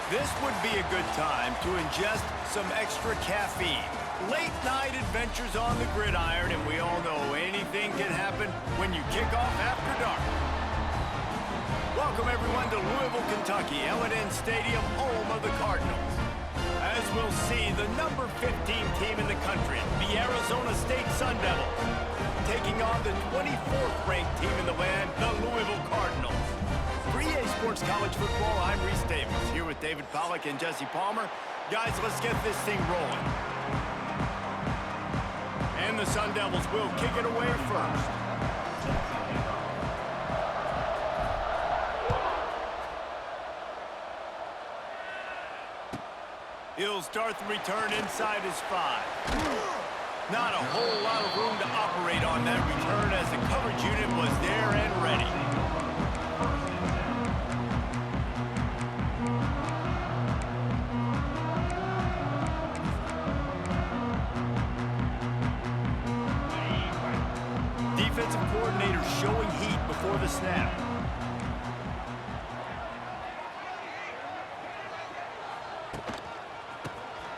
This would be a good time to ingest some extra caffeine. Late night adventures on the gridiron, and we all know anything can happen when you kick off after dark. Welcome everyone to Louisville, Kentucky, L&N Stadium, home of the Cardinals. As we'll see, the number 15 team in the country, the Arizona State Sun Devils, taking on the 24th ranked team in the land, the Louisville Cardinals. For EA Sports College Football, I'm Reese Davis, here with David Pollack and Jesse Palmer. Guys, let's get this thing rolling. And the Sun Devils will kick it away first. He'll start the return inside his 5. Not a whole lot of room to operate on that return as the coverage unit was there and ready. Defensive coordinator showing heat before the snap.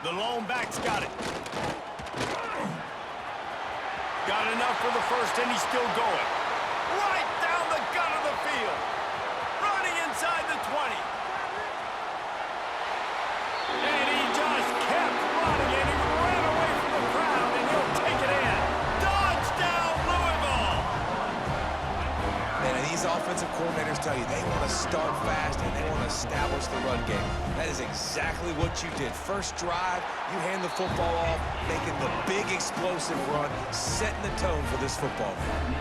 The lone back's got it. Got enough for the first, and he's still going. Right down the gut of the field. Running inside the 20. And he just kept running, and he ran away from the crowd, and he'll take it in. Touchdown, Louisville! And these offensive coordinators tell you they want to start fast and they want to establish the run game. That is exactly what you did. First drive, you hand the football off, making the big explosive run, setting the tone for this football game.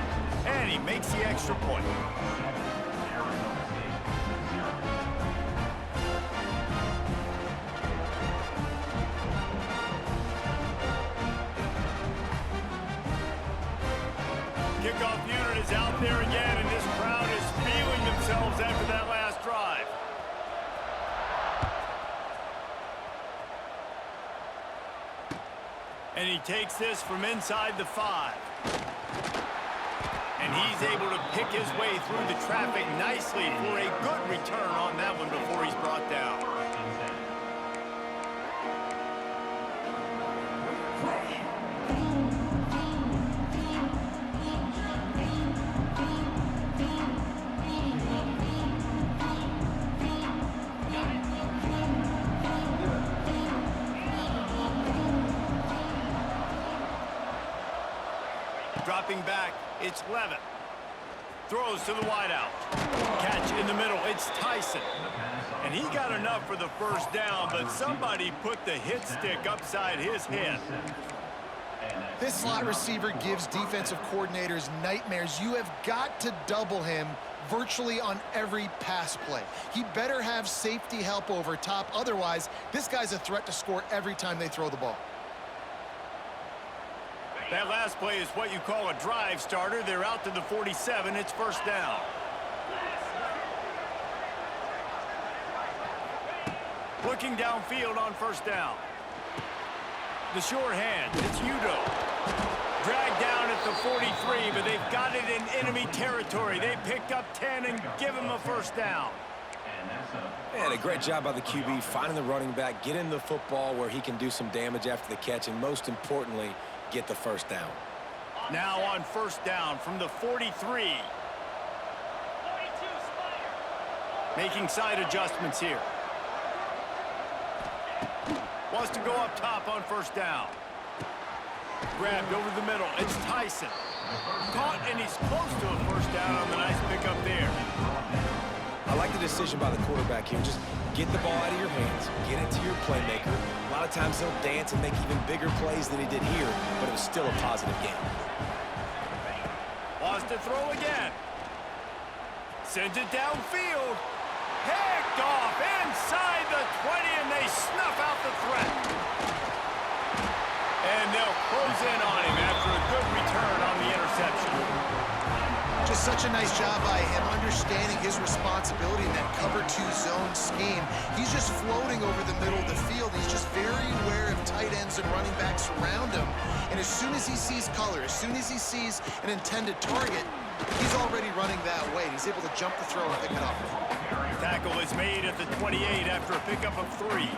And he makes the extra point. Kickoff unit is out there again, and this crowd is feeling themselves after that last drive. And he takes this from inside the 5. And he's able to pick his way through the traffic nicely for a good return on that one before he's brought down. Dropping back, it's Levitt. Throws to the wideout. Catch in the middle, it's Tyson. And he got enough for the first down, but somebody put the hit stick upside his head. This slot receiver gives defensive coordinators nightmares. You have got to double him virtually on every pass play. He better have safety help over top. Otherwise, this guy's a threat to score every time they throw the ball. That last play is what you call a drive starter. They're out to the 47. It's first down. Looking downfield on first down. The short hand, it's Udo. Dragged down at the 43, but they've got it in enemy territory. They picked up 10 and give him a first down. And a great job by the QB finding the running back, getting the football where he can do some damage after the catch, and most importantly, get the first down. Now on first down from the 43. Making side adjustments here. Wants to go up top on first down. Grabbed over the middle. It's Tyson. Caught, and he's close to a first down on the nice pickup there. I like the decision by the quarterback here. Just get the ball out of your hands, get it to your playmaker. A lot of times he'll dance and make even bigger plays than he did here, but it was still a positive game. Wants to throw again. Sends it downfield. Picked off inside the 20, and they snuff out the threat. And they'll close in on him after a good return on the interception. Just such a nice job by him understanding his responsibility in that cover 2 zone scheme. He's just floating over the middle of the field. He's just very aware of tight ends and running backs. backs around him. And as soon as he sees color, as soon as he sees an intended target, He's already running that way. He's able to jump the throw and pick it up. Tackle is made at the 28 after a pickup of 3.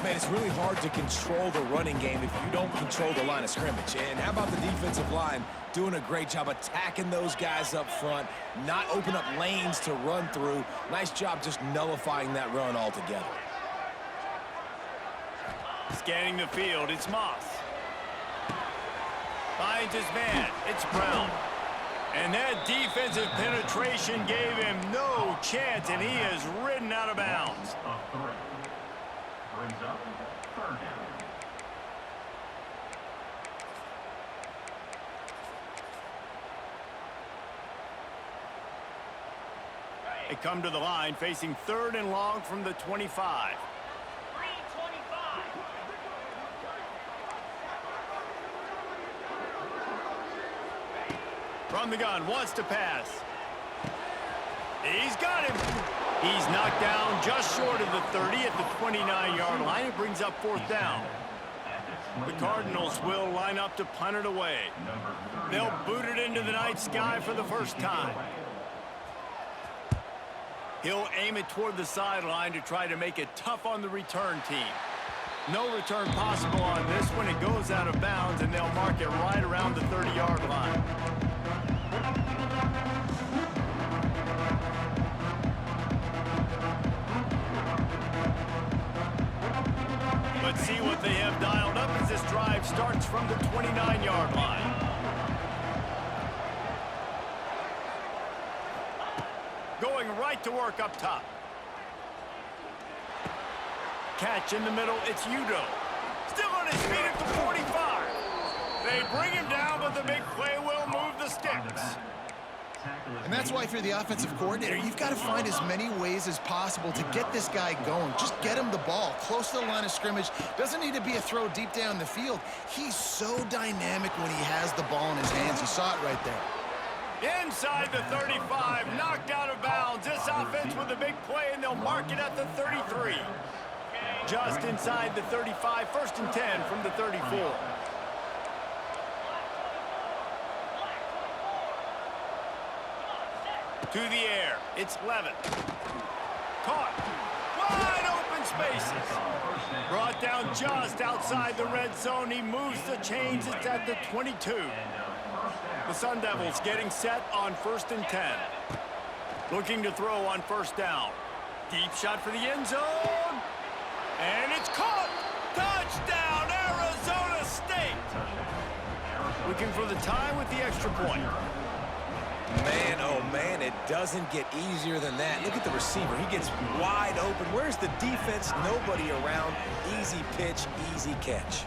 Man, it's really hard to control the running game if you don't control the line of scrimmage. And how about the defensive line doing a great job attacking those guys up front, not open up lanes to run through. Nice job just nullifying that run altogether. Scanning the field, it's Moss. Finds his man, it's Brown. And that defensive penetration gave him no chance, and he is ridden out of bounds. Brings up third down. They come to the line facing 3rd and long from the 25. From the gun, wants to pass. He's got him. He's knocked down just short of the 30 at the 29-yard line. It brings up 4th down. The Cardinals will line up to punt it away. They'll boot it into the night sky for the first time. He'll aim it toward the sideline to try to make it tough on the return team. No return possible on this one. It goes out of bounds, and they'll mark it right around the 30-yard line. Let's see what they have dialed up as this drive starts from the 29-yard line. Going right to work up top. Catch in the middle, it's Udo. Still on his feet at the 45. They bring him down, but the big play will move the sticks. And that's why if you're the offensive coordinator, you've got to find as many ways as possible to get this guy going. Just get him the ball close to the line of scrimmage. Doesn't need to be a throw deep down the field. He's so dynamic when he has the ball in his hands. You saw it right there. Inside the 35, knocked out of bounds. This offense with a big play, and they'll mark it at the 33. Just inside the 35, 1st and 10 from the 34. To the air, it's Levitt. Caught. Wide open spaces. Brought down just outside the red zone. He moves the chains. It's at the 22. The Sun Devils getting set on 1st and 10. Looking to throw on 1st down. Deep shot for the end zone. And it's caught. Touchdown, Arizona State. Looking for the tie with the extra point. Man, oh man, it doesn't get easier than that. Look at the receiver. He gets wide open. Where's the defense? Nobody around. Easy pitch, easy catch.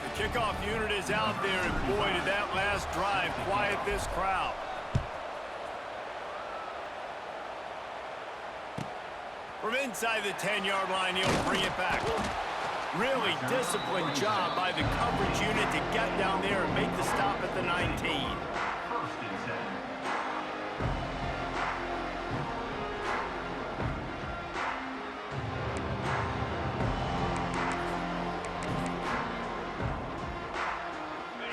The kickoff unit is out there, and boy, did that last drive quiet this crowd. From inside the 10-yard line, he'll bring it back. Really disciplined job by the coverage unit to get down there and make the stop at the 19.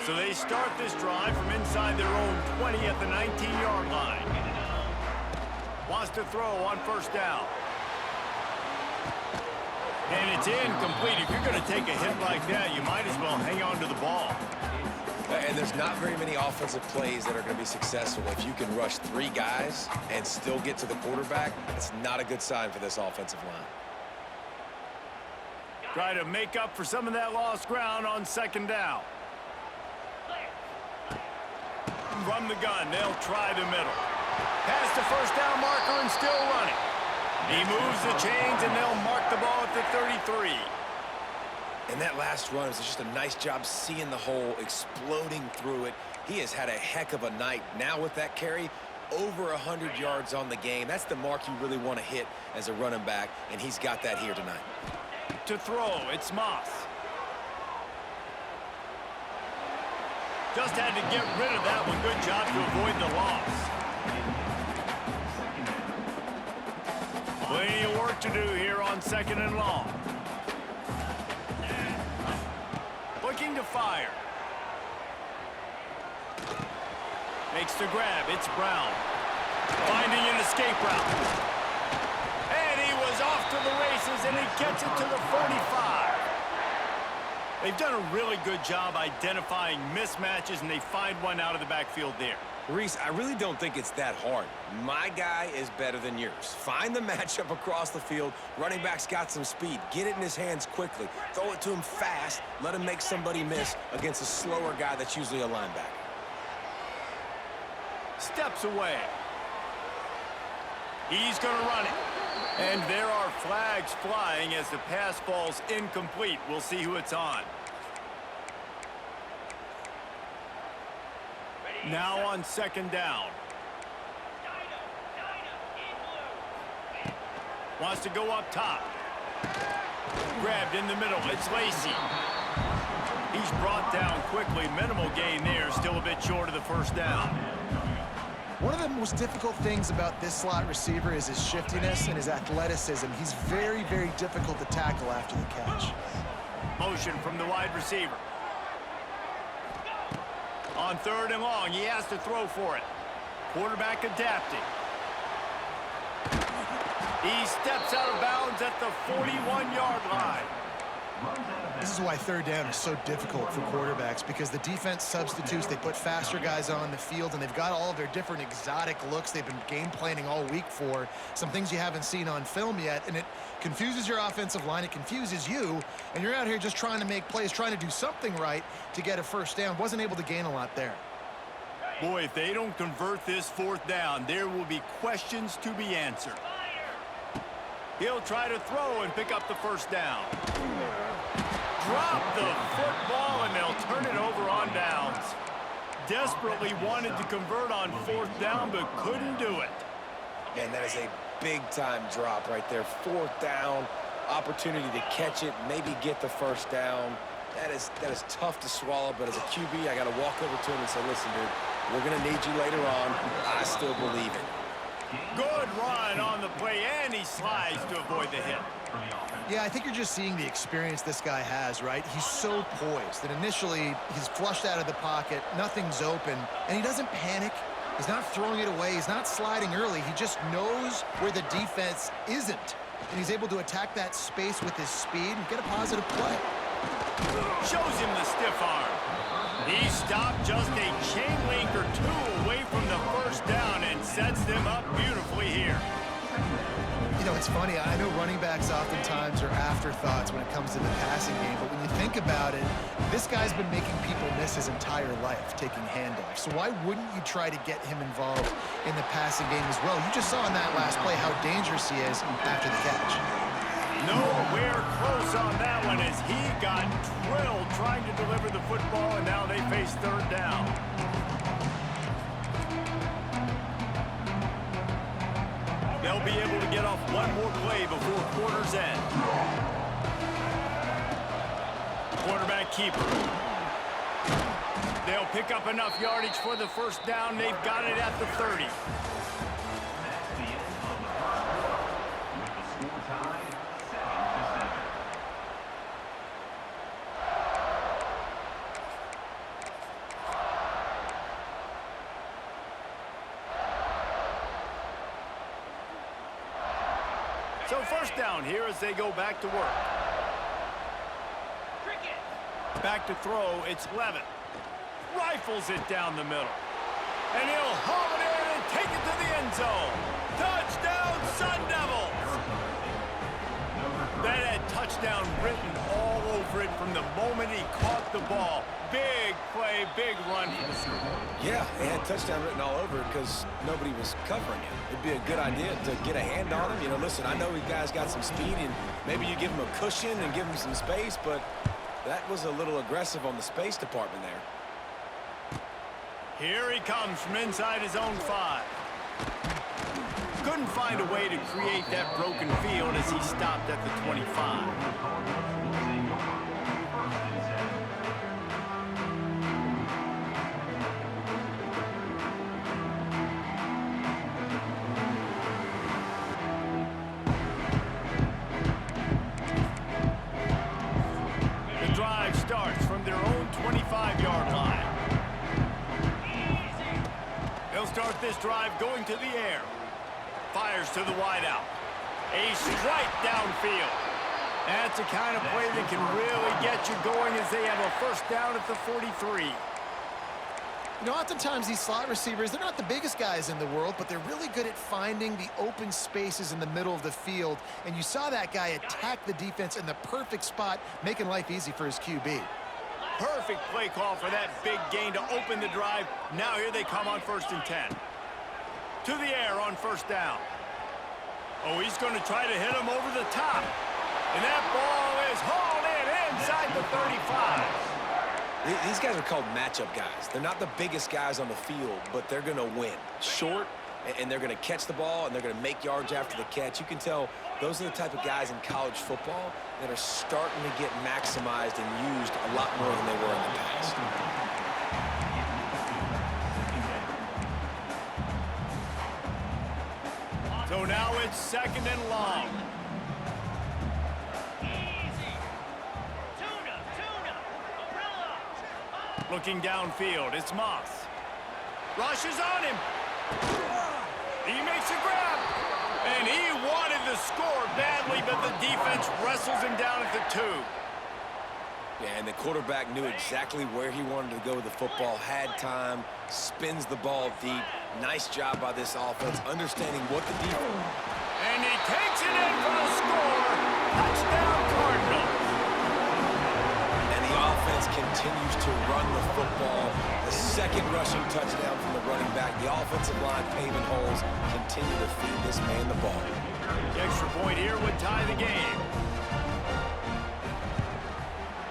So they start this drive from inside their own 20 at the 19-yard line. Wants to throw on 1st down. And it's incomplete. If you're going to take a hit like that, you might as well hang on to the ball. And there's not very many offensive plays that are going to be successful. If you can rush 3 guys and still get to the quarterback, it's not a good sign for this offensive line. Try to make up for some of that lost ground on 2nd down. From the gun, they'll try the middle. Past the 1st down marker and still running. He moves the chains, and they'll mark the ball at the 33. And that last run was just a nice job seeing the hole, exploding through it. He has had a heck of a night. Now with that carry, over 100 yards on the game. That's the mark you really want to hit as a running back, and he's got that here tonight. To throw, it's Moss. Just had to get rid of that one. Good job to avoid the loss. Plenty of work to do here on 2nd and long. Looking to fire. Makes the grab. It's Brown. Finding an escape route. And he was off to the races, and he gets it to the 45. They've done a really good job identifying mismatches, and they find one out of the backfield there. Reese, I really don't think it's that hard. My guy is better than yours. Find the matchup across the field. Running back's got some speed. Get it in his hands quickly. Throw it to him fast. Let him make somebody miss against a slower guy that's usually a linebacker. Steps away. He's going to run it. And there are flags flying as the pass falls incomplete. We'll see who it's on. Now on 2nd down. Wants to go up top. Grabbed in the middle. It's Lacy. He's brought down quickly. Minimal gain there. Still a bit short of the 1st down. One of the most difficult things about this slot receiver is his shiftiness and his athleticism. He's very, very difficult to tackle after the catch. Motion from the wide receiver. On 3rd and long, he has to throw for it. Quarterback adapting. He steps out of bounds at the 41-yard line. This is why 3rd down is so difficult for quarterbacks, because the defense substitutes. They put faster guys on the field, and they've got all of their different exotic looks they've been game planning all week for, some things you haven't seen on film yet, and it confuses your offensive line. It confuses you, and you're out here just trying to make plays, trying to do something right to get a 1st down. Wasn't able to gain a lot there. Boy, if they don't convert this 4th down, there will be questions to be answered. He'll try to throw and pick up the 1st down. Drop the football, and they'll turn it over on downs. Desperately wanted to convert on 4th down, but couldn't do it. Man, that is a big-time drop right there. 4th down, opportunity to catch it, maybe get the 1st down. That is tough to swallow, but as a QB, I got to walk over to him and say, listen, dude, we're going to need you later on. I still believe it. Good run on the play, and he slides to avoid the hit. Yeah, I think you're just seeing the experience this guy has, right? He's so poised that initially he's flushed out of the pocket, nothing's open, and he doesn't panic. He's not throwing it away. He's not sliding early. He just knows where the defense isn't, and he's able to attack that space with his speed and get a positive play. Shows him the stiff arm. He stopped just a chain link or two away from the 1st down and sets them up beautifully here. You know, it's funny. I know running backs oftentimes are afterthoughts when it comes to the passing game, but when you think about it, this guy's been making people miss his entire life taking handoffs. So why wouldn't you try to get him involved in the passing game as well? You just saw in that last play how dangerous he is after the catch. Nowhere close on that one as he got drilled trying to deliver the football, and now they face 3rd down. They'll be able to get off one more play before quarter's end. Quarterback keeper. They'll pick up enough yardage for the 1st down. They've got it at the 30. So 1st down here as they go back to work. Back to throw, it's Levitt. Rifles it down the middle. And he'll haul it in and take it to the end zone. Touchdown, Sun Devils! That had touchdown written all over it from the moment he caught the ball. Big play, big run for the school. Yeah, it had touchdown written all over it because nobody was covering him. It'd be a good idea to get a hand on him. You know, listen, I know you guys got some speed, and maybe you give him a cushion and give him some space, but that was a little aggressive on the space department there. Here he comes from inside his own 5. Couldn't find a way to create that broken field as he stopped at the 25. drive starts from their own 25-yard line. They'll start this drive going to the air. Fires to the wideout. A strike downfield. That's the kind of play that can really get you going as they have a first down at the 43. You know, oftentimes these slot receivers, they're not the biggest guys in the world, but they're really good at finding the open spaces in the middle of the field. And you saw that guy attack the defense in the perfect spot, making life easy for his QB. Perfect play call for that big gain to open the drive. Now here they come on 1st and 10. To the air on first down. Oh, he's going to try to hit him over the top. And that ball is hauled in inside the 35. These guys are called matchup guys. They're not the biggest guys on the field, but they're going to win. Short, and they're going to catch the ball, and they're going to make yards after the catch. You can tell those are the type of guys in college football that are starting to get maximized and used a lot more than they were in the past. So now it's 2nd and long. Looking downfield, it's Moss. Rushes on him. He makes a grab. And he wanted the score badly, but the defense wrestles him down at the 2. Yeah, and the quarterback knew exactly where he wanted to go with the football, had time, spins the ball deep. Nice job by this offense, understanding what the defense... And he takes it in for the score. Touchdown, Cardinals. And the offense continues to run the football. The second rushing touchdown from the running back. The offensive line paving holes, continue to feed this man the ball. The extra point here would tie the game.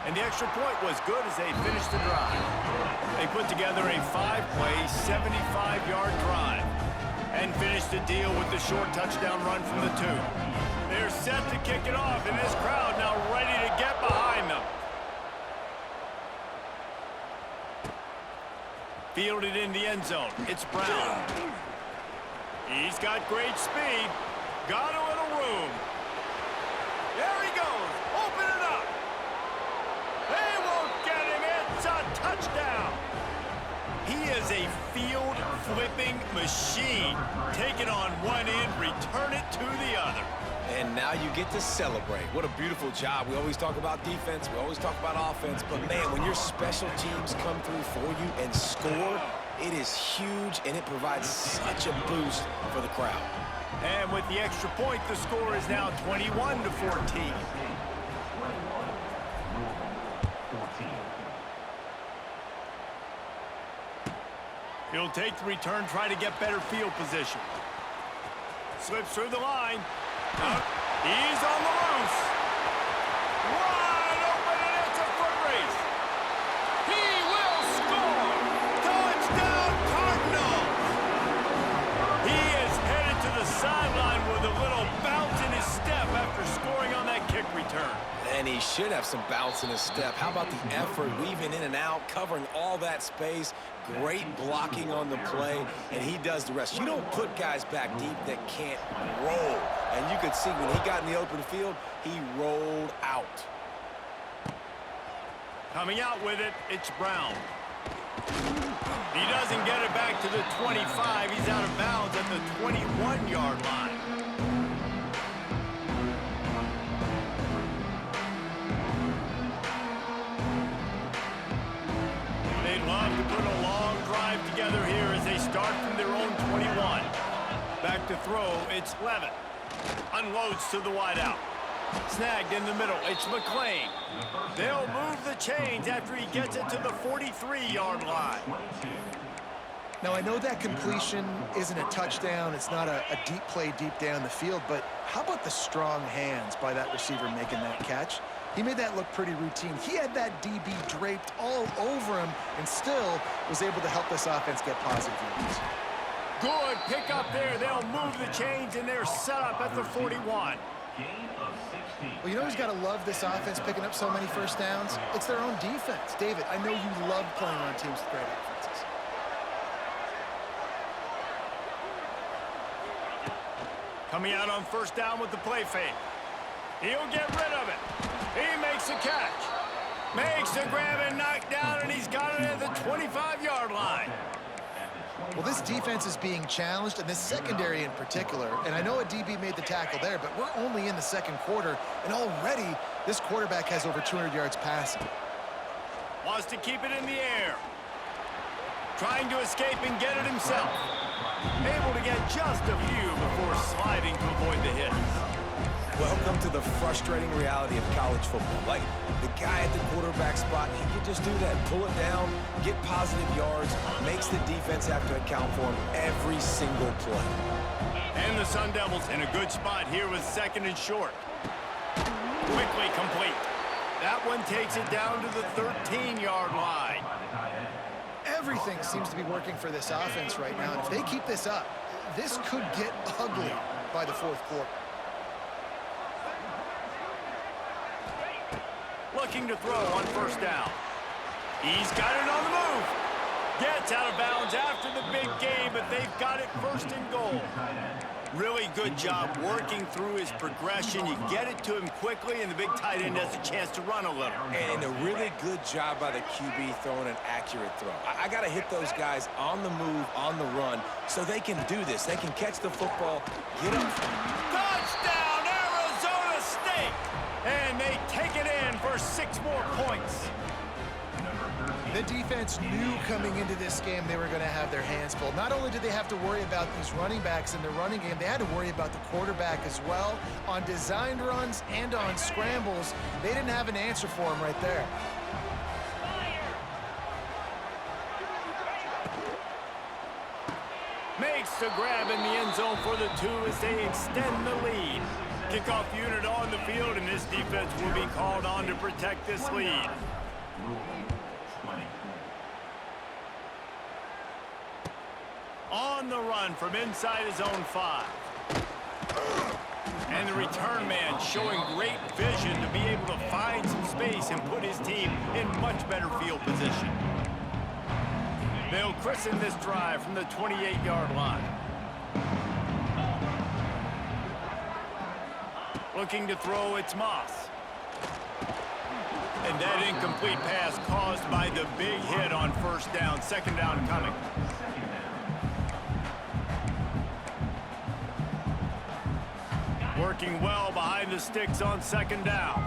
And the extra point was good as they finished the drive. They put together a 5-play, 75-yard drive and finished the deal with the short touchdown run from the 2. They're set to kick it off, and this crowd now ready to get behind them. Fielded in the end zone. It's Brown. He's got great speed. Got a little room. There he goes. Open it up. They won't get him. It's a touchdown. He is a field-flipping machine. Take it on one end, return it to the other. And now you get to celebrate. What a beautiful job. We always talk about defense. We always talk about offense. But, man, when your special teams come through for you and score, it is huge, and it provides such a boost for the crowd. And with the extra point, the score is now 21-14. He'll take the return, try to get better field position. Slips through the line. He's on the loose. Wide open, and it's a foot race. He will score. Touchdown, Cardinals. He is headed to the sideline with a little bounce in his step after scoring on that kick return. And he should have some bounce in his step. How about the effort, weaving in and out, covering all that space. Great blocking on the play, and he does the rest. You don't put guys back deep that can't roll. And you could see when he got in the open field, he rolled out. Coming out with it, it's Brown. He doesn't get it back to the 25. He's out of bounds at the 21-yard line. They'd love to put a long drive together here as they start from their own 21. Back to throw, it's Levitt. Unloads to the wideout. Snagged in the middle, it's McClain. They'll move the chains after he gets it to the 43-yard line. Now, I know that completion isn't a touchdown. It's not a deep play deep down the field, but how about the strong hands by that receiver making that catch? He made that look pretty routine. He had that DB draped all over him and still was able to help this offense get positive yards. Good pick up there. They'll move the chains, and they're set up at the 41. Well, you know who's got to love this offense picking up so many first downs? It's their own defense. David, I know you love playing on teams with great offenses. Coming out on first down with the play fake. He'll get rid of it. He makes a catch. Makes the grab and knock down, and he's got it at the 25-yard line. Well, this defense is being challenged, and this secondary in particular. And I know a DB made the tackle there, but we're only in the second quarter, and already this quarterback has over 200 yards passing. Wants to keep it in the air. Trying to escape and get it himself. Able to get just a few before sliding to avoid the hits. Welcome to the frustrating reality of college football. Like, the guy at the quarterback spot, he can just do that. Pull it down, get positive yards, makes the defense have to account for him every single play. And the Sun Devils in a good spot here with second and short. Quickly complete. That one takes it down to the 13-yard line. Everything seems to be working for this offense right now, and if they keep this up, this could get ugly by the fourth quarter. Looking to throw on first down. He's got it on the move. Gets out of bounds after the big gain, but they've got it first and goal. Really good job working through his progression. You get it to him quickly, and the big tight end has a chance to run a little. And a really good job by the QB throwing an accurate throw. I got to hit those guys on the move, on the run, so they can do this. They can catch the football, get up. Touchdown, Arizona State! And they take it in for 6 more points. The defense knew coming into this game they were going to have their hands full. Not only did they have to worry about these running backs in the running game, they had to worry about the quarterback as well. On designed runs and on scrambles, they didn't have an answer for him right there. Makes the grab in the end zone for the 2 as they extend the lead. Kickoff unit on the field, and this defense will be called on to protect this lead. On the run from inside his own 5. And the return man showing great vision to be able to find some space and put his team in much better field position. They'll christen this drive from the 28-yard line. Looking to throw, it's Moss. And that incomplete pass caused by the big hit on first down. Second down coming. Working well behind the sticks on second down.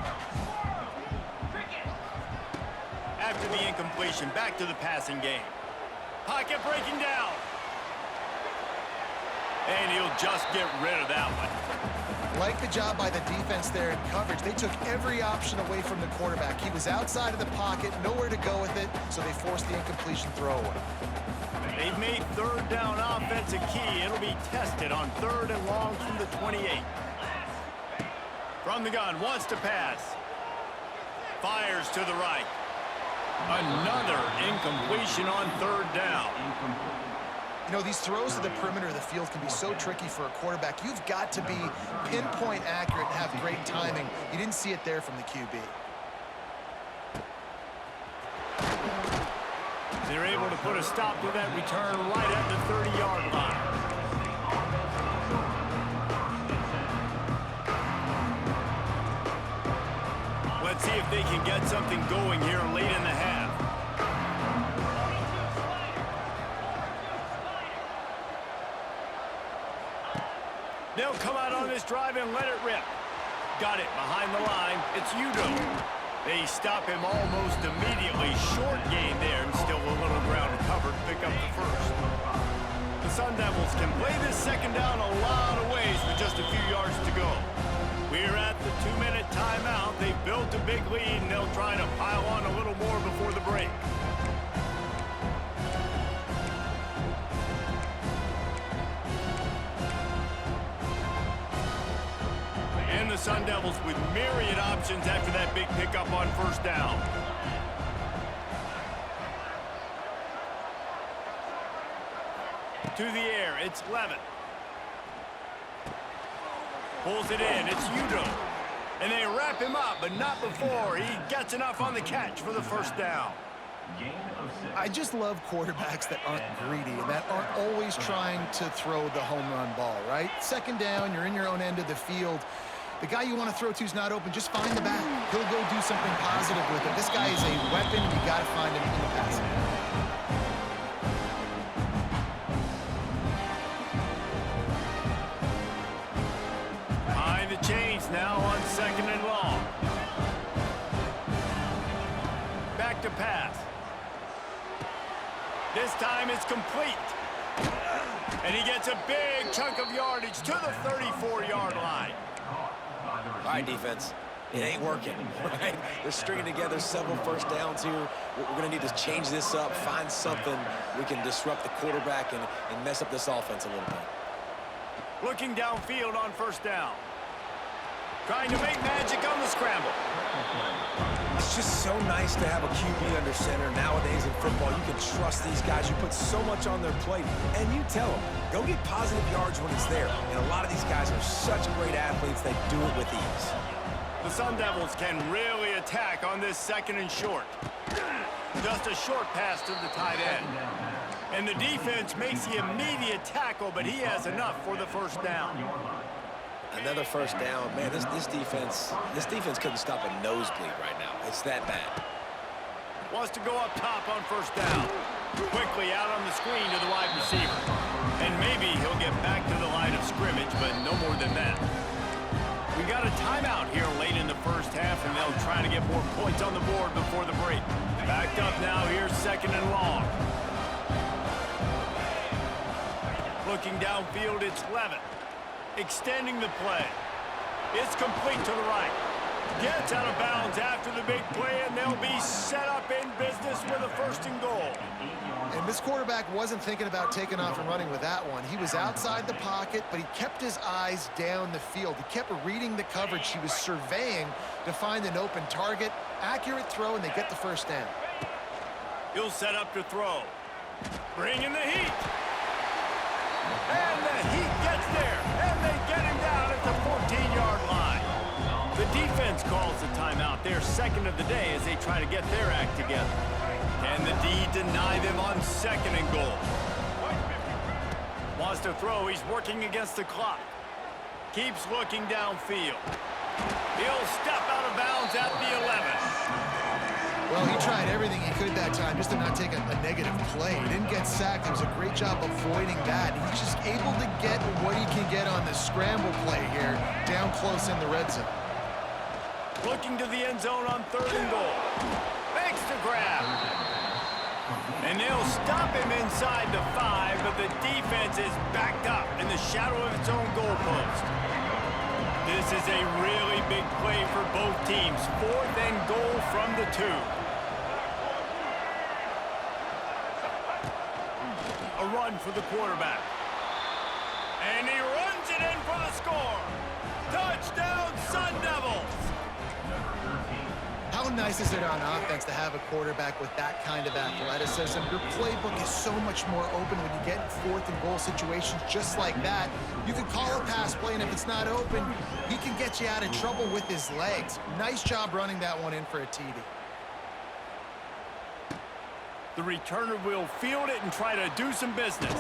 After the incompletion, back to the passing game. Pocket breaking down. And he'll just get rid of that one. Like the job by the defense there in coverage. They took every option away from the quarterback. He was outside of the pocket, nowhere to go with it, so they forced the incompletion throwaway. They've made third down offense a key. It'll be tested on 3rd and long from the 28. From the gun, wants to pass. Fires to the right. Another incompletion on 3rd down. You know, these throws to the perimeter of the field can be so tricky for a quarterback. You've got to be pinpoint accurate and have great timing. You didn't see it there from the QB. They're able to put a stop to that return right at the 30-yard line. Let's see if they can get something going here late in the half. They'll come out on this drive and let it rip. Got it behind the line. It's Udo. They stop him almost immediately. Short gain there and still a little ground covered. Pick up the first. The Sun Devils can play this second down a lot of ways with just a few yards to go. We're at the 2-minute timeout. They've built a big lead, and they'll try to pile on a little more before the break. And the Sun Devils with myriad options after that big pickup on first down. To the air, it's Levitt. Pulls it in, it's Udo. And they wrap him up, but not before he gets enough on the catch for the first down. I just love quarterbacks that aren't greedy and that aren't always trying to throw the home run ball, right? Second down, you're in your own end of the field. The guy you want to throw to is not open. Just find the back. He'll go do something positive with it. This guy is a weapon. You got to find him in the passing game. Behind the chains now on 2nd and long. Back to pass. This time it's complete. And he gets a big chunk of yardage to the 34-yard line. All right, defense. It ain't working, right? They're stringing together several first downs here. We're going to need to change this up, find something we can disrupt the quarterback and mess up this offense a little bit. Looking downfield on 1st down. Trying to make magic on the scramble. It's just so nice to have a QB under center. Nowadays in football, you can trust these guys. You put so much on their plate, and you tell them, go get positive yards when it's there. And a lot of these guys are such great athletes, they do it with ease. The Sun Devils can really attack on this 2nd and short. Just a short pass to the tight end. And the defense makes the immediate tackle, but he has enough for the 1st down. Another 1st down. Man, this defense couldn't stop a nosebleed right now. It's that bad. Wants to go up top on 1st down. Quickly out on the screen to the wide receiver. And maybe he'll get back to the line of scrimmage, but no more than that. We got a timeout here late in the 1st half, and they'll try to get more points on the board before the break. Backed up now, here's 2nd and long. Looking downfield, it's Levitt. Extending the play. It's complete to the right. Gets out of bounds after the big play, and they'll be set up in business with a 1st and goal. And this quarterback wasn't thinking about taking off and running with that one. He was outside the pocket, but he kept his eyes down the field. He kept reading the coverage. He was surveying to find an open target. Accurate throw, and they get the 1st down. He'll set up to throw. Bring in the heat. And the heat gets there, and they get him down at the 14-yard line. The defense calls the timeout, their 2nd of the day, as they try to get their act together. Can the D deny them on 2nd and goal? Wants to throw, he's working against the clock. Keeps looking downfield. He'll step out of bounds at the 11. Well, he tried everything he could that time just to not take a negative play. He didn't get sacked. It was a great job avoiding that. He's just able to get what he can get on the scramble play here, down close in the red zone. Looking to the end zone on 3rd and goal. Makes the grab. And they'll stop him inside the 5, but the defense is backed up in the shadow of its own goalpost. This is a really big play for both teams. 4th and goal from the 2. A run for the quarterback. And he runs it in for the score. Touchdown, Sun Devils! How nice is it on offense to have a quarterback with that kind of athleticism? Your playbook is so much more open when you get in 4th and goal situations just like that. You can call a pass play, and if it's not open, he can get you out of trouble with his legs. Nice job running that one in for a TD. The returner will field it and try to do some business.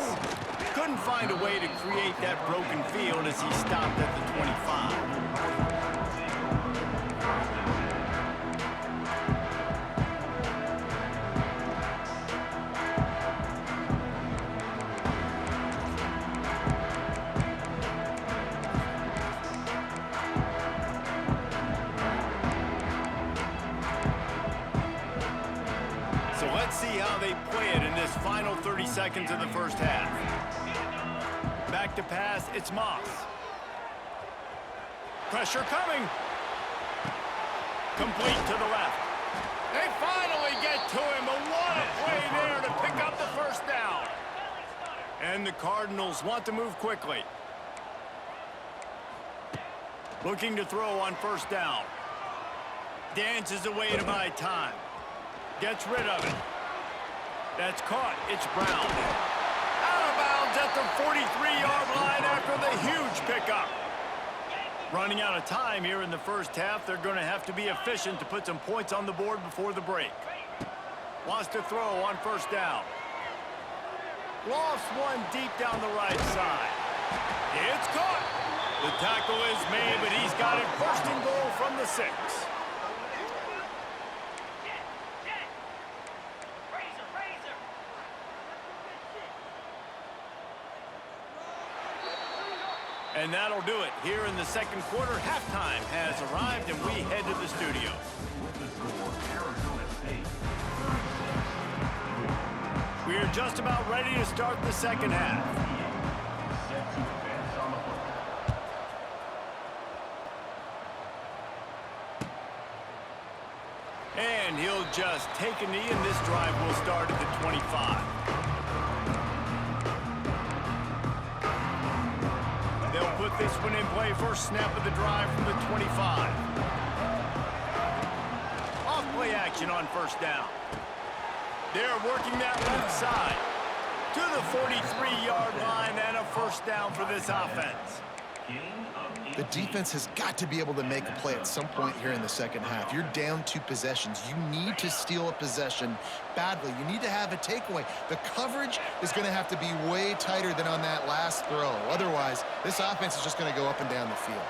Couldn't find a way to create that broken field as he stopped at the 25. So let's see how they play it in this final 30 seconds of the 1st half. Back to pass, it's Moss. Pressure coming. Complete to the left. They finally get to him, but what a play there to pick up the 1st down. And the Cardinals want to move quickly. Looking to throw on 1st down. Dances away to buy time. Gets rid of it. That's caught. It's Brown. Out of bounds at the 43-yard line after the huge pickup. Running out of time here in the 1st half. They're going to have to be efficient to put some points on the board before the break. Wants to throw on 1st down. Lofts one deep down the right side. It's caught. The tackle is made, but he's got it first and goal from the 6. And that'll do it. Here in the second quarter, halftime has arrived, and we head to the studio. We are just about ready to start the second half. And he'll just take a knee, and this drive will start at the 25. They'll put this one in play. First snap of the drive from the 25. Off play action on first down. They're working that left side to the 43-yard line, and a first down for this offense. The defense has got to be able to make a play at some point here in the second half. You're down 2 possessions. You need to steal a possession badly. You need to have a takeaway. The coverage is going to have to be way tighter than on that last throw. Otherwise, this offense is just going to go up and down the field.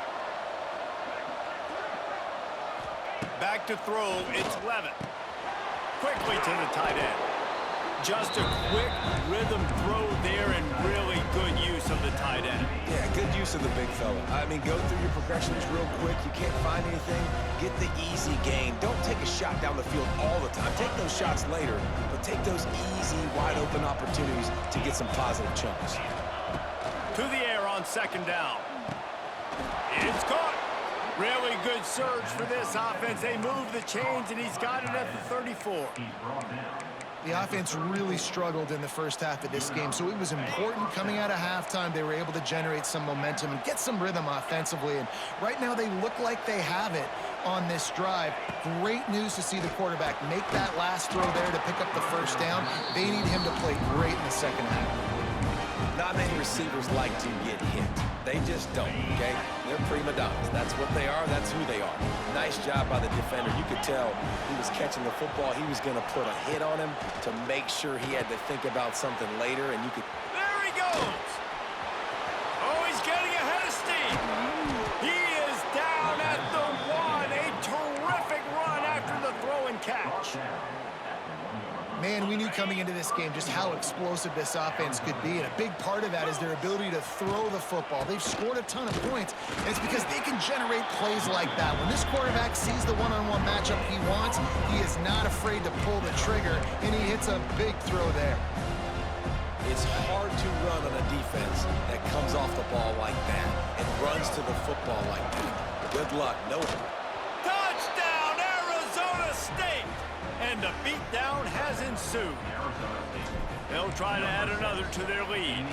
Back to throw, it's Levin. Quickly to the tight end. Just a quick rhythm throw there, and really good use of the tight end. Yeah, good use of the big fella. I mean, go through your progressions real quick. You can't find anything. Get the easy gain. Don't take a shot down the field all the time. Take those shots later, but take those easy, wide-open opportunities to get some positive chunks. To the air on second down. It's caught. Really good surge for this offense. They move the chains, and he's got it at the 34. The offense really struggled in the first half of this game, so it was important coming out of halftime. They were able to generate some momentum and get some rhythm offensively, and right now they look like they have it on this drive. Great news to see the quarterback make that last throw there to pick up the first down. They need him to play great in the second half. Not many receivers like to get hit. They just don't, okay? They're prima donnas. That's what they are. That's who they are. Nice job by the defender. You could tell he was catching the football. He was going to put a hit on him to make sure he had to think about something later, and you could... There he goes! Oh, he's getting ahead of steam. He is down at the 1. A terrific run after the throw and catch. Man, we knew coming into this game just how explosive this offense could be, and a big part of that is their ability to throw the football. They've scored a ton of points, and it's because they can generate plays like that. When this quarterback sees the one-on-one matchup he wants, he is not afraid to pull the trigger, and he hits a big throw there. It's hard to run on a defense that comes off the ball like that and runs to the football like that. Good luck. No. Touchdown, Arizona State! And the beatdown has ensued. They'll try to add another to their lead.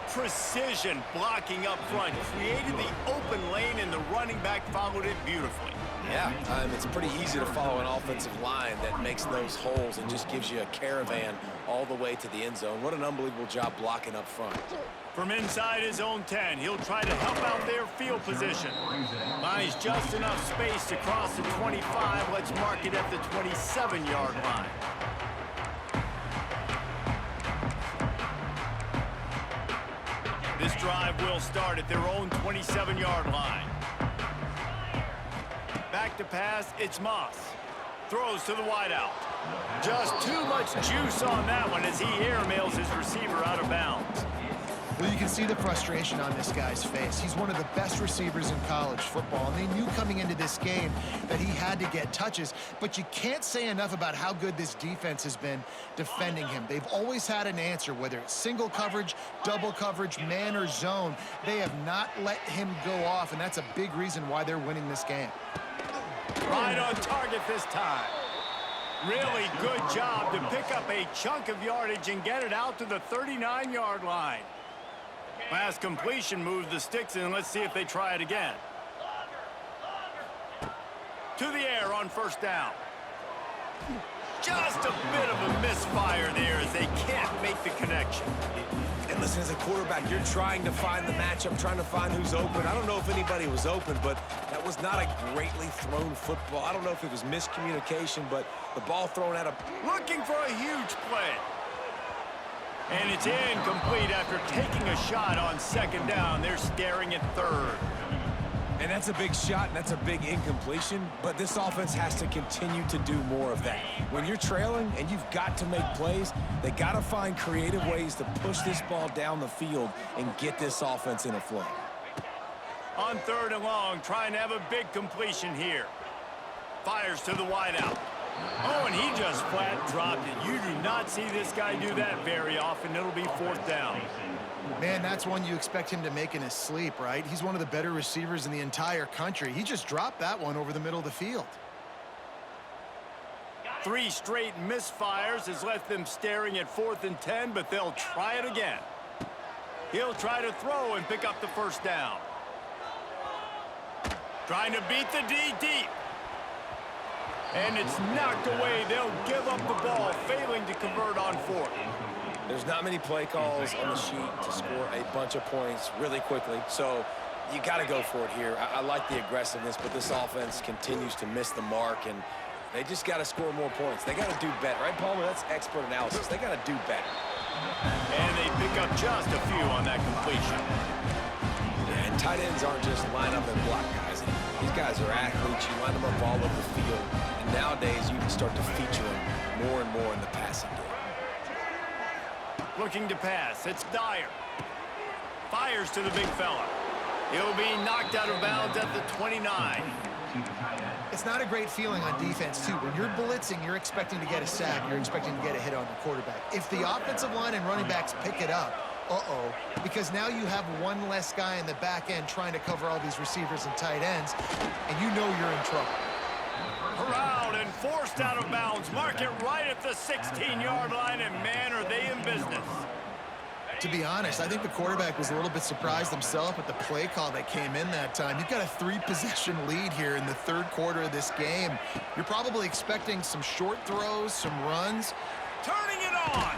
Precision blocking up front created the open lane, and the running back followed it beautifully. Yeah, it's pretty easy to follow an offensive line that makes those holes and just gives you a caravan all the way to the end zone. What an unbelievable job blocking up front. From inside his own 10, he'll try to help out their field position. Buys just enough space to cross the 25. Let's mark it at the 27-yard line. This drive will start at their own 27-yard line. Back to pass, it's Moss. Throws to the wideout. Just too much juice on that one as he airmails his receiver out of bounds. Well, you can see the frustration on this guy's face. He's one of the best receivers in college football, and they knew coming into this game that he had to get touches, but you can't say enough about how good this defense has been defending him. They've always had an answer, whether it's single coverage, double coverage, man or zone. They have not let him go off, and that's a big reason why they're winning this game. Right on target this time. Really good job to pick up a chunk of yardage and get it out to the 39-yard line. Last completion moved the sticks in. Let's see if they try it again. To the air on first down. Just a bit of a misfire there as they can't make the connection. And listen, as a quarterback, you're trying to find the matchup, trying to find who's open. I don't know if anybody was open, but that was not a greatly thrown football. I don't know if it was miscommunication, but the ball thrown at him. Looking for a huge play. And it's incomplete after taking a shot on second down. They're staring at third. And that's a big shot, and that's a big incompletion, but this offense has to continue to do more of that. When you're trailing and you've got to make plays, they got to find creative ways to push this ball down the field and get this offense in a flow. On third and long, trying to have a big completion here. Fires to the wideout. Oh, and he just flat dropped it. You do not see this guy do that very often. It'll be fourth down. Man, that's one you expect him to make in his sleep, right? He's one of the better receivers in the entire country. He just dropped that one over the middle of the field. 3 straight misfires has left them staring at 4th and 10, but they'll try it again. He'll try to throw and pick up the first down. Trying to beat the D deep. And it's knocked away. They'll give up the ball, failing to convert on 4th. There's not many play calls on the sheet to score a bunch of points really quickly, so you got to go for it here. I like the aggressiveness, but this offense continues to miss the mark, and they just got to score more points. They got to do better, right, Palmer? That's expert analysis. They got to do better. And they pick up just a few on that completion. Yeah, and tight ends aren't just line up and block guys. These guys are athletes. You line them up all over the field, and nowadays you can start to feature them more and more in the passing game. Looking to pass. It's Dyer. Fires to the big fella. He'll be knocked out of bounds at the 29. It's not a great feeling on defense, too. When you're blitzing, you're expecting to get a sack. You're expecting to get a hit on the quarterback. If the offensive line and running backs pick it up, because now you have one less guy in the back end trying to cover all these receivers and tight ends, and you know you're in trouble. Corralled and forced out of bounds. Mark it right at the 16-yard line, and man, are they in business. To be honest, I think the quarterback was a little bit surprised himself at the play call that came in that time. You've got a 3-possession lead here in the third quarter of this game. You're probably expecting some short throws, some runs. Turning it on.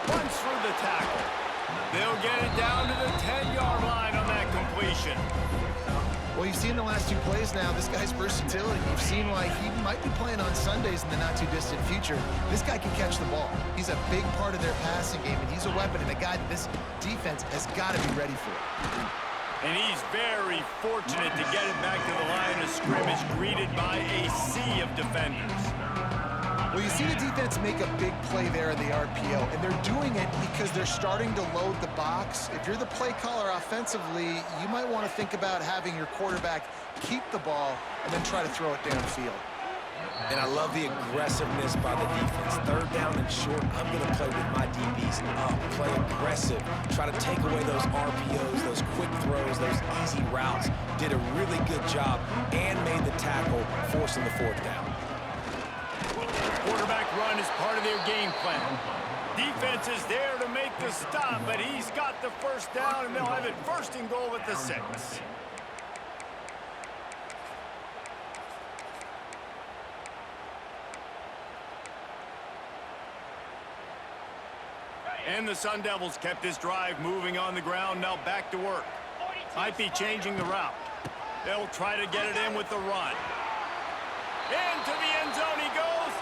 Runs through the tackle. They'll get it down to the 10-yard line on that completion. Well, you've seen the last 2 plays now. This guy's versatility. You've seen why he might be playing on Sundays in the not-too-distant future. This guy can catch the ball. He's a big part of their passing game, and he's a weapon and a guy that this defense has got to be ready for. And he's very fortunate to get it back to the line of scrimmage, greeted by a sea of defenders. Well, you see the defense make a big play there in the RPO, and they're doing it because they're starting to load the box. If you're the play caller offensively, you might want to think about having your quarterback keep the ball and then try to throw it downfield. And I love the aggressiveness by the defense. Third down and short, I'm going to play with my DBs up, play aggressive, try to take away those RPOs, those quick throws, those easy routes. Did a really good job and made the tackle, forcing the 4th down. Quarterback run is part of their game plan. Defense is there to make the stop, but he's got the first down, and they'll have it 1st and goal at the 6. And the Sun Devils kept this drive moving on the ground, now back to work. Might be changing the route. They'll try to get it in with the run. Into the end zone he goes.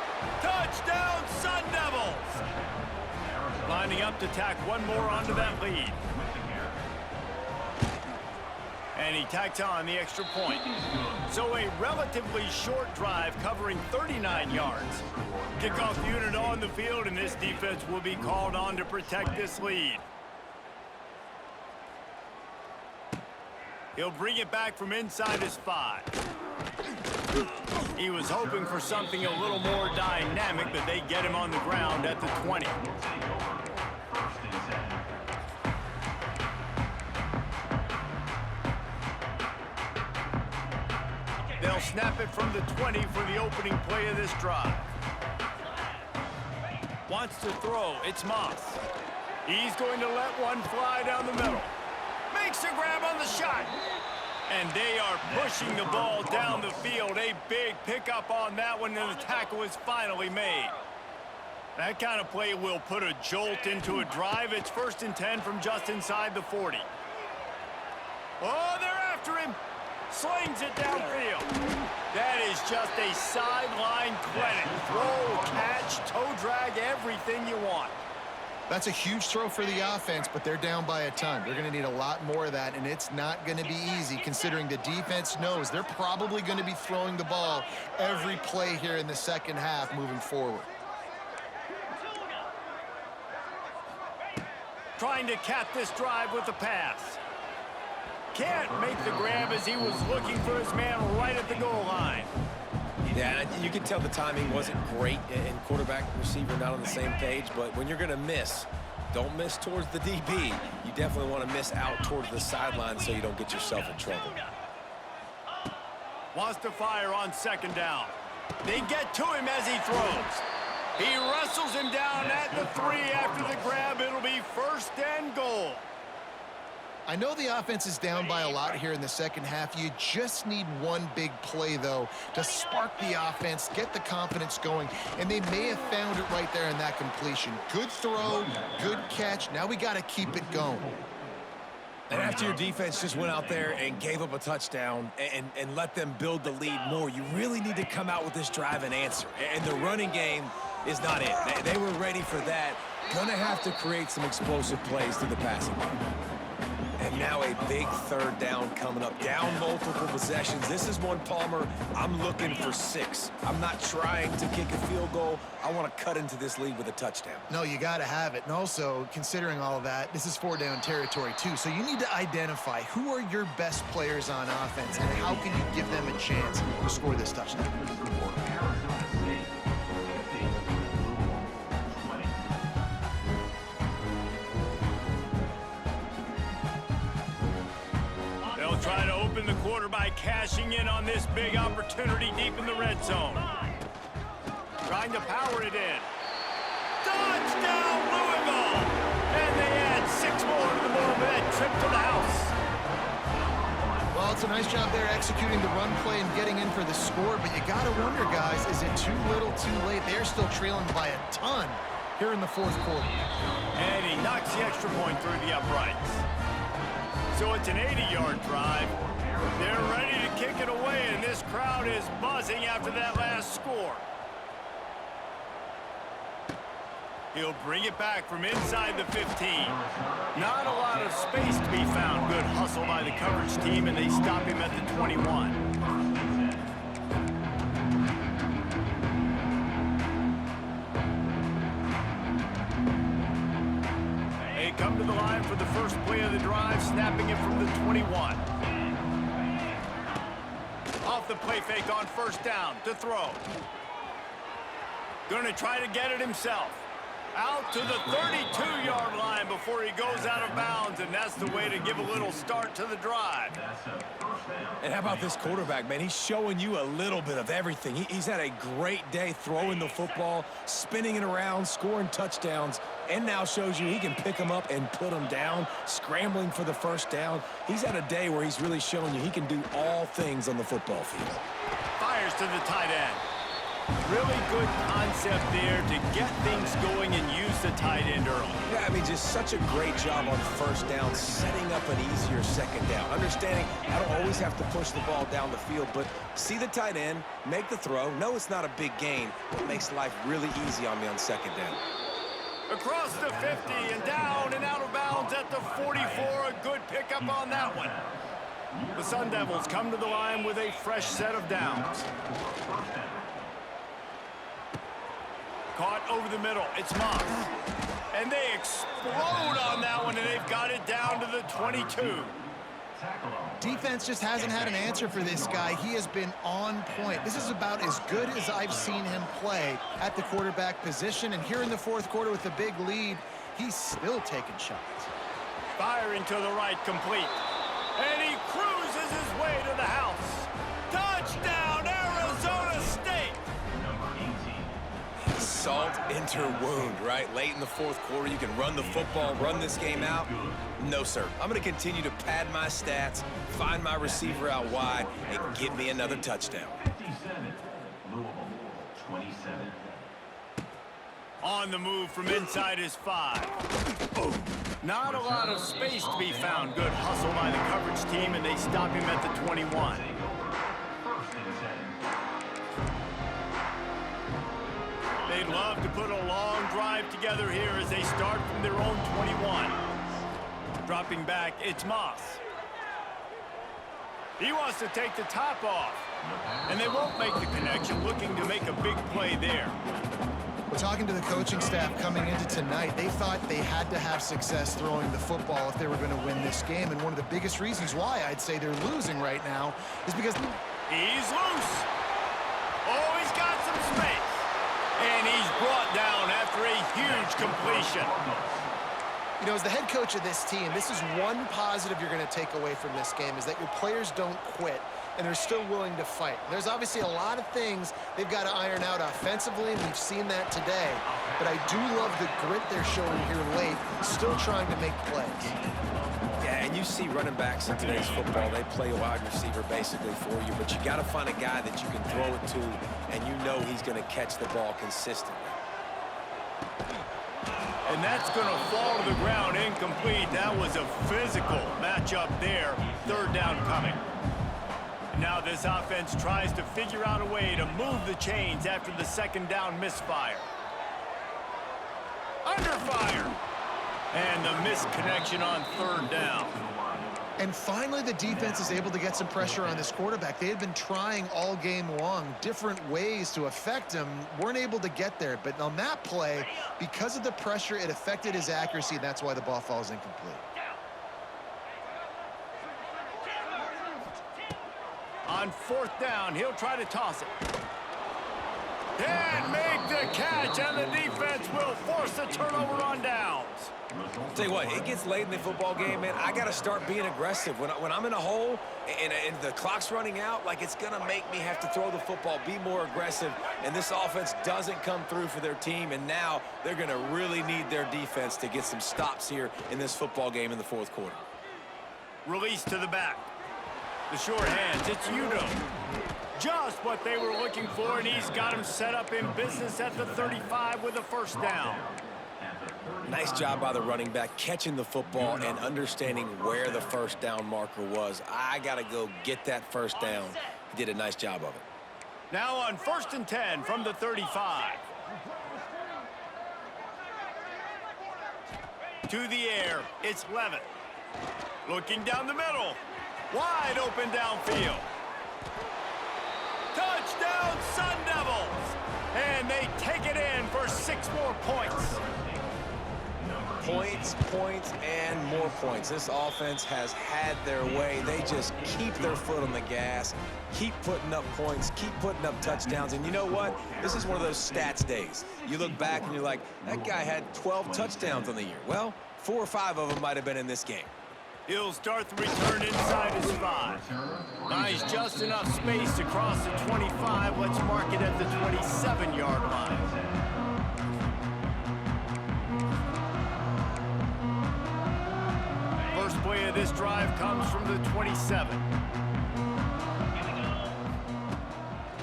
Touchdown, Sun Devils! Lining up to tack one more onto that lead. And he tacks on the extra point. So a relatively short drive covering 39 yards. Kickoff unit on the field, and this defense will be called on to protect this lead. He'll bring it back from inside his 5. He was hoping for something a little more dynamic, but they get him on the ground at the 20. They'll snap it from the 20 for the opening play of this drive. Wants to throw. It's Moss. He's going to let one fly down the middle. Makes a grab on the shot. And they are pushing the ball down the field. A big pickup on that one, and the tackle is finally made. That kind of play will put a jolt into a drive. It's 1st and 10 from just inside the 40. Oh, they're after him. Slings it downfield. That is just a sideline clinic. Throw, catch, toe drag, everything you want. That's a huge throw for the offense, but they're down by a ton. They're going to need a lot more of that, and it's not going to be easy considering the defense knows they're probably going to be throwing the ball every play here in the second half moving forward. Trying to cap this drive with the pass. Can't make the grab as he was looking for his man right at the goal line. Yeah, you can tell the timing wasn't great and quarterback and receiver not on the same page, but when you're going to miss, don't miss towards the DB. You definitely want to miss out towards the sideline so you don't get yourself in trouble. Wants to fire on second down. They get to him as he throws. He wrestles him down at the 3 after the grab. It'll be first and goal. I know the offense is down by a lot here in the second half. You just need one big play, though, to spark the offense, get the confidence going, and they may have found it right there in that completion. Good throw, good catch. Now we got to keep it going. And after your defense just went out there and gave up a touchdown and let them build the lead more, you really need to come out with this drive and answer. And the running game is not it. They were ready for that. Gonna have to create some explosive plays through the passing game. And now a big third down coming up. Down multiple possessions. This is one, Palmer, I'm looking for 6. I'm not trying to kick a field goal. I want to cut into this lead with a touchdown. No, you got to have it. And also, considering all of that, this is 4-down territory, too. So you need to identify who are your best players on offense and how can you give them a chance to score this touchdown. Try to open the quarter by cashing in on this big opportunity deep in the red zone. Trying to power it in. Touchdown, Louisville! And they add 6 more to the board with that trip to the house. Well, it's a nice job there executing the run play and getting in for the score, but you got to wonder, guys, is it too little, too late? They're still trailing by a ton here in the fourth quarter. And he knocks the extra point through the uprights. So it's an 80-yard drive. They're ready to kick it away, and this crowd is buzzing after that last score. He'll bring it back from inside the 15. Not a lot of space to be found. Good hustle by the coverage team, and they stop him at the 21. Come to the line for the first play of the drive, snapping it from the 21. Off the play fake on first down to throw. Going to try to get it himself. Out to the 32-yard line before he goes out of bounds, and that's the way to give a little start to the drive. And how about this quarterback, man? He's showing you a little bit of everything. He's had a great day throwing the football, spinning it around, scoring touchdowns, and now shows you he can pick them up and put them down, scrambling for the first down. He's had a day where he's really showing you he can do all things on the football field. Fires to the tight end. Really good concept there to get things going and use the tight end early. Yeah, I mean, just such a great job on first down, setting up an easier second down. Understanding I don't always have to push the ball down the field, but see the tight end, make the throw. No, it's not a big gain, but it makes life really easy on me on second down. Across the 50 and down and out of bounds at the 44. A good pickup on that one. The Sun Devils come to the line with a fresh set of downs. Caught over the middle. It's Moss. And they explode on that one, and they've got it down to the 22. Defense just hasn't had an answer for this guy. He has been on point. This is about as good as I've seen him play at the quarterback position. And here in the fourth quarter with a big lead, he's still taking shots. Firing to the right, complete. And he cruises his way to the house. Touchdown, Arizona State! Salt into wound, right? Late in the fourth quarter, you can run the football, run this game out. No, sir. I'm going to continue to pad my stats, find my receiver out wide, and get me another touchdown. 57, Louisville, 27. On the move from inside his 5. Not a lot of space to be found. Good hustle by the coverage team, and they stop him at the 21. They They'd love to put a long drive together here as they start from their own 21. Dropping back, it's Moss. He wants to take the top off. And they won't make the connection, looking to make a big play there. Talking to the coaching staff coming into tonight, they thought they had to have success throwing the football if they were going to win this game. And one of the biggest reasons why I'd say they're losing right now is because he's loose. Oh, he's got some space. And he's brought down after a huge completion. You know, as the head coach of this team, this is one positive you're going to take away from this game, is that your players don't quit and they're still willing to fight. There's obviously a lot of things they've got to iron out offensively, and we've seen that today. But I do love the grit they're showing here late, still trying to make plays. Yeah, and you see running backs in today's football, they play a wide receiver basically for you, but you got to find a guy that you can throw it to, and you know he's going to catch the ball consistently. And that's going to fall to the ground incomplete. That was a physical matchup there. Third down coming. Now this offense tries to figure out a way to move the chains after the second down misfire. Under fire. And the misconnection on third down. And finally, the defense is able to get some pressure on this quarterback. They had been trying all game long different ways to affect him, weren't able to get there. But on that play, because of the pressure, it affected his accuracy, and that's why the ball falls incomplete. On fourth down, he'll try to toss it. And make the catch, and the defense will force a turnover on downs. Tell you what, it gets late in the football game, man. I got to start being aggressive. When I'm in a hole and the clock's running out, like, it's going to make me have to throw the football, be more aggressive. And this offense doesn't come through for their team, and now they're going to really need their defense to get some stops here in this football game in the fourth quarter. Release to the back. The short hands, it's Udo. Just what they were looking for, and he's got him set up in business at the 35 with a first down. Nice job by the running back catching the football and understanding where the first down marker was. I got to go get that first down. He did a nice job of it. Now on 1st and 10 from the 35. To the air, it's Levitt. Looking down the middle. Wide open downfield. Touchdown, Sun Devils! And they take it in for 6 more points. Points, and more points. This offense has had their way. They just keep their foot on the gas, keep putting up points, keep putting up touchdowns. And you know what? This is one of those stats days. You look back and you're like, that guy had 12 touchdowns on the year. Well, 4 or 5 of them might have been in this game. He'll start the return inside his 5. Nice, just enough space to cross the 25. Let's mark it at the 27-yard line. First play of this drive comes from the 27.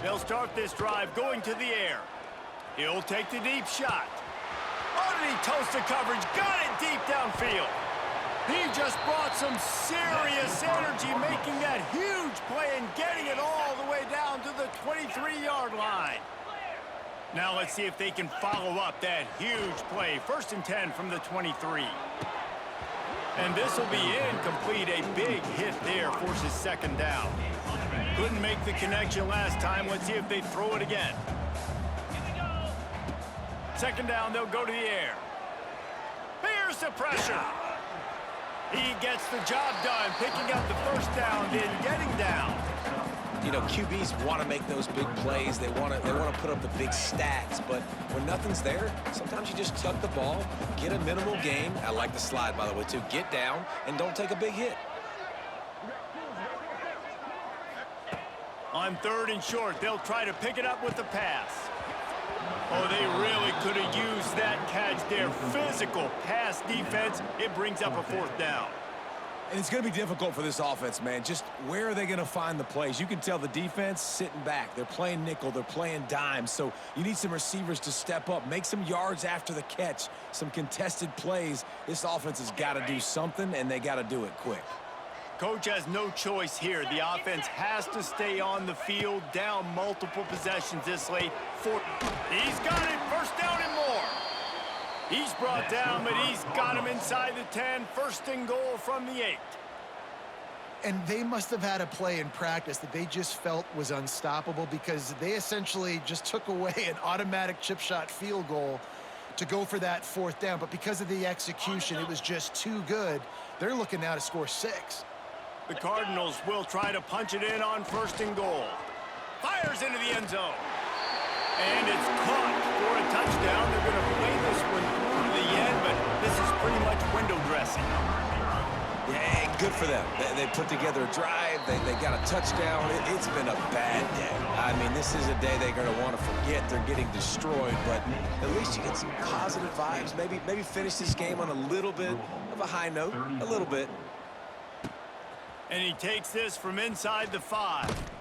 They'll start this drive going to the air. He'll take the deep shot. Underneath toasted coverage, got it deep downfield. He just brought some serious energy, making that huge play and getting it all the way down to the 23-yard line. Now let's see if they can follow up that huge play. 1st and 10 from the 23. And this will be incomplete. A big hit there forces second down. Couldn't make the connection last time. Let's see if they throw it again. Second down, they'll go to the air. Here's the pressure. He gets the job done, picking up the first down, then getting down. You know, QBs want to make those big plays. They want to put up the big stats. But when nothing's there, sometimes you just tuck the ball, get a minimal gain. I like the slide, by the way, too. Get down and don't take a big hit. On 3rd and short, they'll try to pick it up with the pass. Oh, they really could have used that catch there. Physical pass defense. It brings up a 4th down. And it's going to be difficult for this offense, man. Just where are they going to find the plays? You can tell the defense sitting back. They're playing nickel. They're playing dime. So you need some receivers to step up, make some yards after the catch, some contested plays. This offense has got to do something, and they got to do it quick. Coach has no choice here. The offense has to stay on the field, down multiple possessions this late. He's got it, first He's brought down, but he's got him inside the 10. First and goal from the 8. And they must have had a play in practice that they just felt was unstoppable, because they essentially just took away an automatic chip shot field goal to go for that 4th down. But because of the execution, it was just too good. They're looking now to score 6. The Cardinals will try to punch it in on 1st and goal. Fires into the end zone. And it's caught for a touchdown. They're going to play this one through to the end, but this is pretty much window dressing. Yeah, good for them. They put together a drive. They got a touchdown. It's been a bad day. I mean, this is a day they're going to want to forget. They're getting destroyed, but at least you get some positive vibes. Maybe finish this game on a little bit of a high note, a little bit. And he takes this from inside the 5.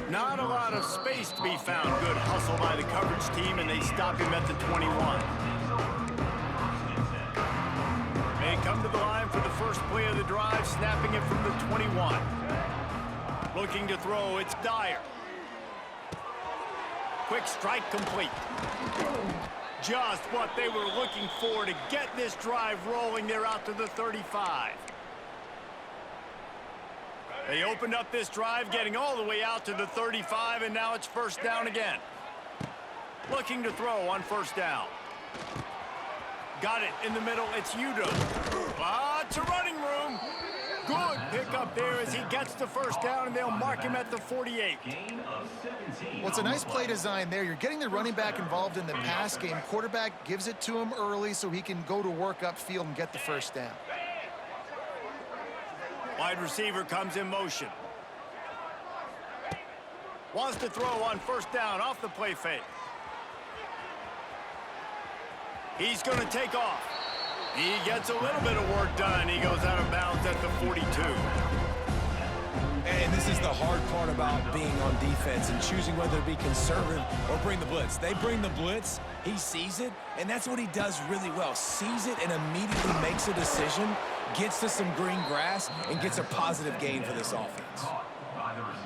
Not a lot of space to be found. Good hustle by the coverage team, and they stop him at the 21. They come to the line for the first play of the drive, snapping it from the 21. Looking to throw, it's Dyer. Quick strike complete. Just what they were looking for to get this drive rolling. They're out to the 35. They opened up this drive, getting all the way out to the 35, and now it's 1st down again. Looking to throw on 1st down. Got it in the middle, it's Udo. Lots of running room. Good pickup there as he gets the 1st down, and they'll mark him at the 48. Well, it's a nice play design there. You're getting the running back involved in the pass game. Quarterback gives it to him early so he can go to work upfield and get the 1st down. Wide receiver comes in motion. Wants to throw on 1st down off the play fake. He's going to take off. He gets a little bit of work done. He goes out of bounds at the 42. And this is the hard part about being on defense and choosing whether to be conservative or bring the blitz. They bring the blitz, he sees it, and that's what he does really well. Sees it and immediately makes a decision, gets to some green grass, and gets a positive gain for this offense.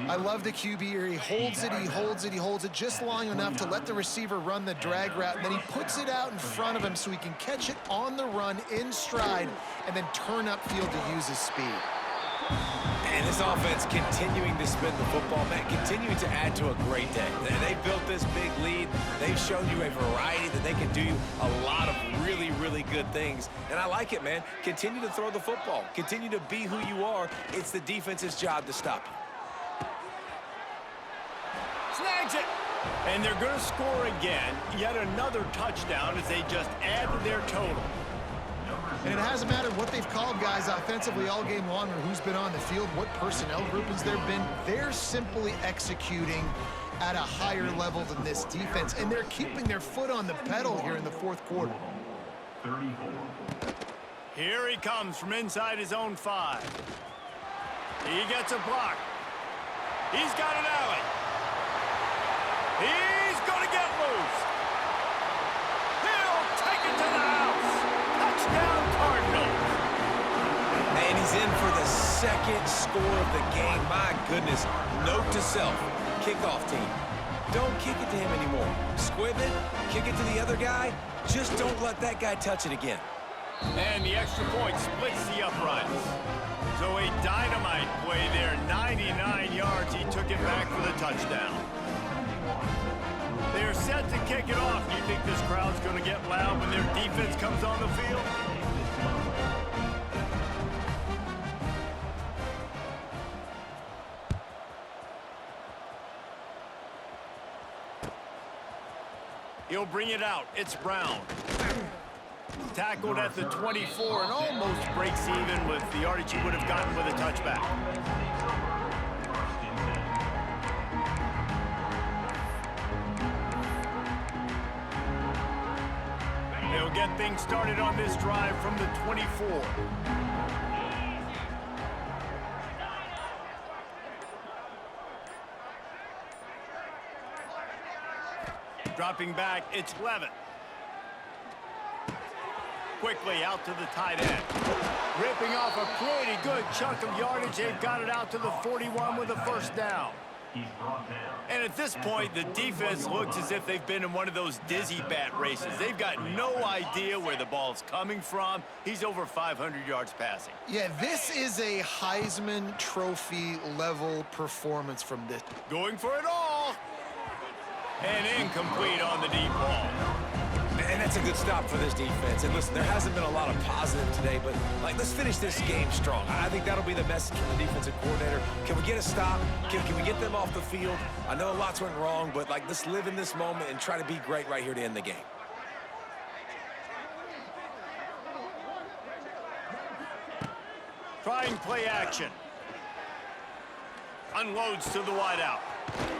I love the QB here. He holds it, he holds it, he holds it just long enough to let the receiver run the drag route, and then he puts it out in front of him so he can catch it on the run in stride and then turn upfield to use his speed. And this offense continuing to spin the football, man, continuing to add to a great day. They built this big lead. They've shown you a variety that they can do a lot of really, really good things. And I like it, man. Continue to throw the football. Continue to be who you are. It's the defense's job to stop you. Snags it. And they're going to score again. Yet another touchdown as they just add to their total. And it hasn't mattered what they've called guys offensively all game long or who's been on the field, what personnel groupings there have been. They're simply executing at a higher level than this defense, and they're keeping their foot on the pedal here in the 4th quarter. 34. Here he comes from inside his own 5. He gets a block. He's got an alley. He's going to get loose. He'll take it to the house. Touchdown, Cardinals. And he's in for the 2nd score of the game. My goodness. Note to self, kickoff team. Don't kick it to him anymore. Squib it, kick it to the other guy. Just don't let that guy touch it again. And the extra point splits the uprights. So a dynamite play there. 99 yards. He took it back for the touchdown. They're set to kick it off. Do you think this crowd's going to get loud when their defense comes on the field? He'll bring it out. It's Brown. Tackled at the 24 and almost breaks even with the yardage he would have gotten with a touchback. They'll get things started on this drive from the 24. Dropping back, it's Levin. Quickly out to the tight end. Ripping off a pretty good chunk of yardage. They've got it out to the 41 with a 1st down. He's brought down. And at this point, the defense looks as if they've been in one of those dizzy bat races. They've got no idea where the ball's coming from. He's over 500 yards passing. Yeah, this is a Heisman Trophy level performance from this. Going for it all. And incomplete on the deep ball. And that's a good stop for this defense. And listen, there hasn't been a lot of positive today, but let's finish this game strong. I think that'll be the message from the defensive coordinator. Can we get a stop? Can we get them off the field? I know lots went wrong, but let's live in this moment and try to be great right here to end the game. Trying play action. Unloads to the wideout.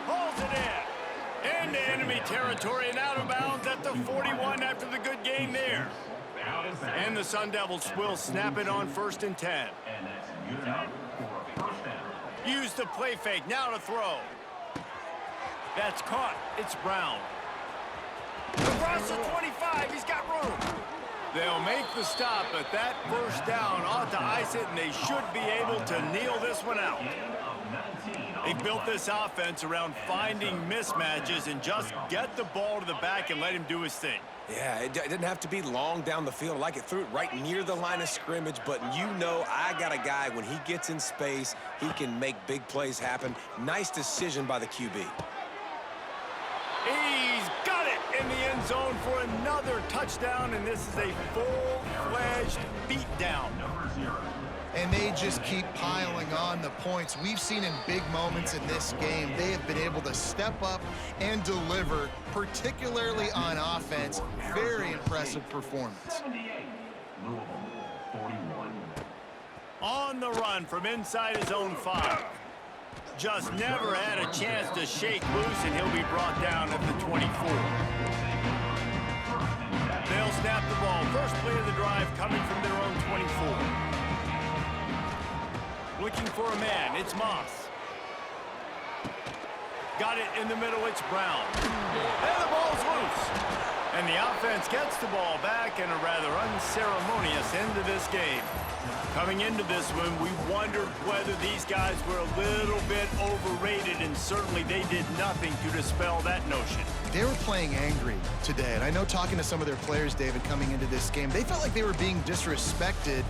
Hauls it in. Into enemy territory and out of bounds at the 41 after the good gain there. And the Sun Devils will snap it on 1st and 10. And that's good enough for a first down. Use the play fake, now to throw. That's caught, it's Brown. Across the 25, he's got room. They'll make the stop, but that first down ought to ice it, and they should be able to kneel this one out. They built this offense around finding mismatches and just get the ball to the back and let him do his thing. Yeah, it didn't have to be long down the field. Threw it right near the line of scrimmage, but you know I got a guy, when he gets in space, he can make big plays happen. Nice decision by the QB. He's got it in the end zone for another touchdown, and this is a full-fledged beatdown. Number 0. And they just keep piling on the points. We've seen in big moments in this game, they have been able to step up and deliver, particularly on offense. Very impressive performance. 78. Louisville, 41. On the run from inside his own 5. Just never had a chance to shake loose, and he'll be brought down at the 24. They'll snap the ball. First play of the drive coming from their own 24. Looking for a man, it's Moss. Got it in the middle, it's Brown. And the ball's loose. And the offense gets the ball back in a rather unceremonious end to this game. Coming into this one, we wondered whether these guys were a little bit overrated, and certainly they did nothing to dispel that notion. They were playing angry today, and I know talking to some of their players, David, coming into this game, they felt like they were being disrespected.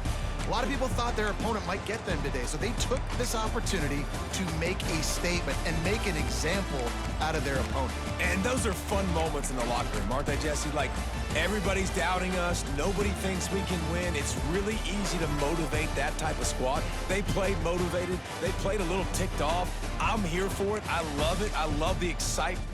A lot of people thought their opponent might get them today, so they took this opportunity to make a statement and make an example out of their opponent. And those are fun moments in the locker room, aren't they, Jesse? Everybody's doubting us. Nobody thinks we can win. It's really easy to motivate that type of squad. They played motivated. They played a little ticked off. I'm here for it. I love it. I love the excitement.